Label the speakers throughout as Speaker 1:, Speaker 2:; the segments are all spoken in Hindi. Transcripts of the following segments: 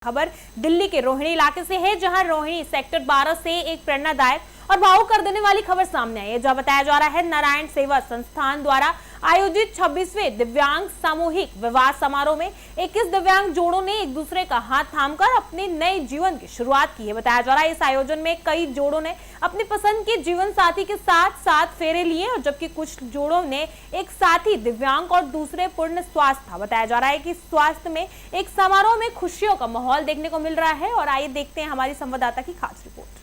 Speaker 1: खबर दिल्ली के रोहिणी इलाके से है, जहां रोहिणी सेक्टर 12 से एक प्रेरणादायक और भावुक कर देने वाली खबर सामने आई है। जहां बताया जा रहा है नारायण सेवा संस्थान द्वारा आयोजित 26वें दिव्यांग सामूहिक विवाह समारोह में 21 दिव्यांग जोड़ों ने एक दूसरे का हाथ थामकर अपने नए जीवन की शुरुआत की है। बताया जा रहा है इस आयोजन में कई जोड़ों ने अपनी पसंद के जीवन साथी के साथ साथ फेरे लिए, और जबकि कुछ जोड़ों ने एक साथी दिव्यांग और दूसरे पूर्ण स्वास्थ्य था। बताया जा रहा है कि स्वास्थ्य में एक समारोह में खुशियों का माहौल देखने को मिल रहा है। और आइए देखते हैं हमारी संवाददाता की खास रिपोर्ट।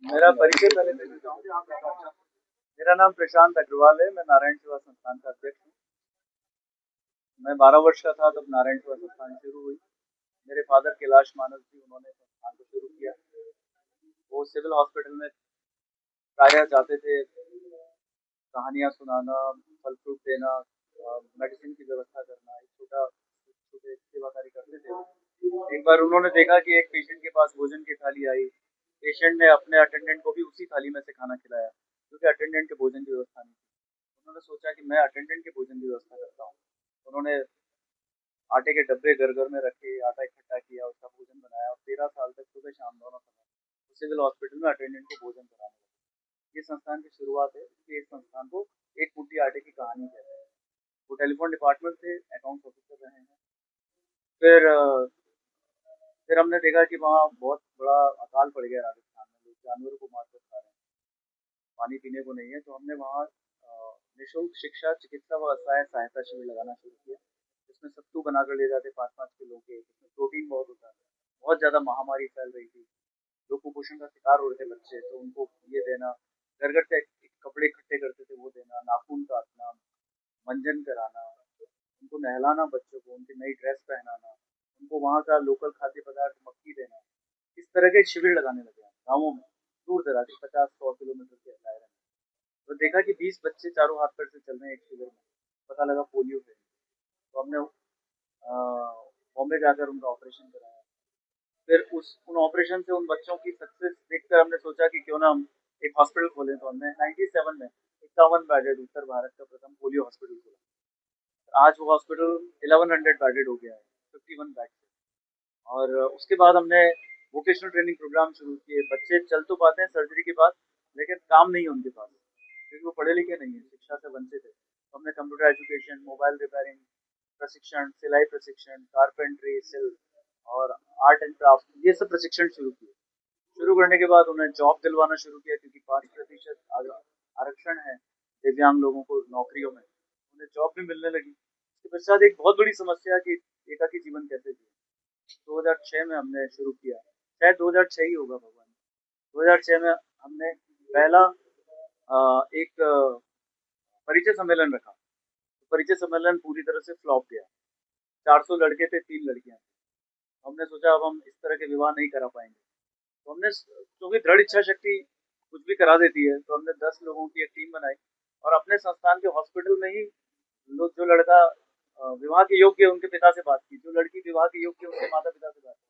Speaker 2: मेरा परिचय पहले दे देता हूँ। मेरा नाम प्रशांत अग्रवाल है। मैं नारायण सेवा संस्थान का अध्यक्ष हूँ। मैं 12 वर्ष का था तब नारायण सेवा संस्थान शुरू हुई। मेरे फादर कैलाश मानस जी, उन्होंने संस्थान को शुरू किया। वो सिविल हॉस्पिटल में प्रायः जाते थे, कहानियाँ सुनाना, फल फ्रूट देना, मेडिसिन की व्यवस्था करना, एक छोटे सेवा कार्य करते थे। एक बार उन्होंने देखा कि एक पेशेंट के पास भोजन की थाली आई। पेशेंट ने अपने अटेंडेंट को भी उसी थाली में से खाना खिलाया, क्योंकि अटेंडेंट के भोजन की व्यवस्था नहीं थी। उन्होंने सोचा कि मैं अटेंडेंट के भोजन की व्यवस्था करता हूँ। उन्होंने आटे के डब्बे घर घर में रखे, आटा इकट्ठा किया, उसका भोजन बनाया और 13 साल तक सुबह शाम दोनों समय सिविल हॉस्पिटल में अटेंडेंट को भोजन कराने लगे। ये संस्थान की शुरुआत है। इस संस्थान को एक मुट्ठी आटे की कहानी कहते हैं। वो टेलीफोन डिपार्टमेंट से अकाउंट ऑफिसर रहे हैं। फिर हमने देखा कि वहाँ बहुत बड़ा अकाल पड़ गया राजस्थान में, लोग जानवरों को मार कर खा रहे हैं, पानी पीने को नहीं है। तो हमने वहाँ निःशुल्क शिक्षा, चिकित्सा व असहाय सहायता शिविर लगाना शुरू किया, जिसमें सत्तू बनाकर ले जाते 5-5 किलो के, जिसमें प्रोटीन बहुत होता है। बहुत ज़्यादा महामारी फैल रही थी, जो कुपोषण का शिकार हो रहे थे बच्चे, तो उनको ये देना, घर घर से कपड़े इकट्ठे करते थे वो देना, नाखून काटना, मंजन कराना, उनको नहलाना, बच्चों को उनकी नई ड्रेस पहनाना, उनको वहाँ का लोकल खाद्य पदार्थ मक्की देना। इस तरह के शिविर लगाने लगे हैं गाँवों में, दूर दराज 50-100 किलोमीटर के दायरे में। तो देखा कि 20 बच्चे चारों हाथ पैर से चल रहे हैं एक शिविर में। पता लगा पोलियो पे। तो हमने बॉम्बे जाकर उनका ऑपरेशन कराया। फिर उन ऑपरेशन से उन बच्चों की सक्सेस देखकर हमने सोचा कि क्यों ना हम एक हॉस्पिटल खोलें। तो हमने 97 में 51 बेडेड उत्तर भारत का प्रथम पोलियो हॉस्पिटल खोला। आज वो हॉस्पिटल 1100 बेडेड हो गया है, 51 बेड। और उसके बाद हमने वोकेशनल ट्रेनिंग प्रोग्राम शुरू किए। बच्चे चल तो पाते हैं सर्जरी के बाद, लेकिन काम नहीं है उनके पास, क्योंकि वो पढ़े लिखे नहीं है, शिक्षा से वंचित है। तो हमने कंप्यूटर एजुकेशन, मोबाइल रिपेयरिंग प्रशिक्षण, सिलाई प्रशिक्षण, कारपेंट्री, सिल्क और आर्ट एंड क्राफ्ट, ये सब प्रशिक्षण शुरू किए। शुरू करने के बाद उन्हें जॉब दिलवाना शुरू किया, क्योंकि 5% आरक्षण है दिव्यांग लोगों को नौकरियों में। उन्हें जॉब भी मिलने लगी। इसके पश्चात एक बहुत बड़ी समस्या कि एकाकी जीवन कैसे जिए। 2006 में हमने शुरू किया, शायद 2006 ही होगा भगवान। 2006 में हमने पहला एक परिचय सम्मेलन रखा। तो परिचय सम्मेलन पूरी तरह से फ्लॉप गया। 400 लड़के थे, 3 लड़कियां थी। हमने सोचा अब हम इस तरह के विवाह नहीं करा पाएंगे। तो हमने, क्योंकि दृढ़ इच्छा शक्ति कुछ भी करा देती है, तो हमने 10 लोगों की एक टीम बनाई और अपने संस्थान के हॉस्पिटल में ही जो लड़का विवाह के योग्य उनके पिता से बात की, जो लड़की विवाह के योग्य उनके माता पिता से बात की।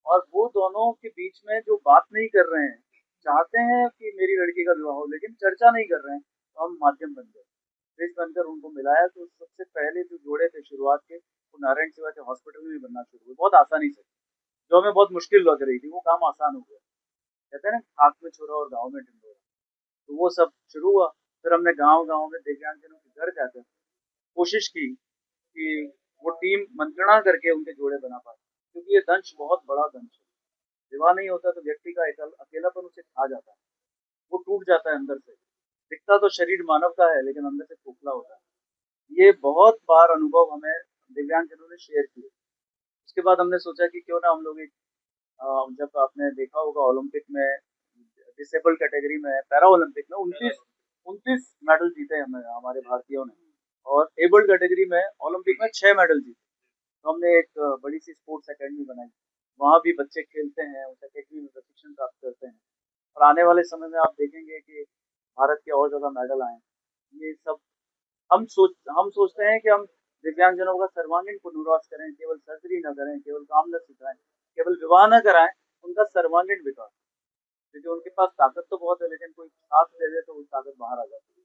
Speaker 2: और वो दोनों के बीच में जो बात नहीं कर रहे हैं, चाहते हैं कि मेरी लड़की का विवाह हो, लेकिन चर्चा नहीं कर रहे हैं, तो हम माध्यम बन गए, ब्रिज बनकर उनको मिलाया। तो सबसे पहले जो जोड़े थे शुरुआत के, वो नारायण सेवा के हॉस्पिटल में बनना शुरू हुए, बहुत आसानी से। जो हमें बहुत मुश्किल लग रही थी, वो काम आसान हो गया। कहते हैं ना, हाथ में छोरा और गाँव में ढिंडोरा। तो वो सब शुरू हुआ। फिर हमने गाँव गाँव में दिव्यांगजनों के घर जाकर कोशिश की कि वो टीम मंत्रणा करके उनके जोड़े बना पाए, क्योंकि ये दंश बहुत बड़ा दंश है। विवाह नहीं होता तो व्यक्ति का अकेलापन उसे खा जाता है, वो टूट जाता है अंदर से। दिखता तो शरीर मानव का है, लेकिन अंदर से खोखला होता है। ये बहुत बार अनुभव हमें दिव्यांगजनों ने शेयर किए। उसके बाद हमने सोचा कि क्यों ना हम लोग एक, जब आपने देखा होगा ओलंपिक में डिसेबल कैटेगरी में है, पैरा ओलंपिक में 29 मेडल जीते हमें हमारे भारतीयों ने, और एबल्ड कैटेगरी में ओलंपिक में 6 मेडल जीते। तो हमने एक बड़ी सी स्पोर्ट्स एकेडमी बनाई, वहाँ भी बच्चे खेलते हैं, उस एकेडमी में प्रशिक्षण प्राप्त करते हैं, और आने वाले समय में आप देखेंगे कि भारत के और ज़्यादा मेडल आए। ये सब हम सोचते हैं कि हम दिव्यांगजनों का सर्वांगीण पुनर्वास करें, केवल सर्जरी न करें, केवल काम न सिखाएं, केवल विवाह न कराएं, उनका सर्वांगीण विकास, क्योंकि उनके पास ताकत तो बहुत है, लेकिन कोई साथ दे दे तो वो ताकत बाहर आ जाती है।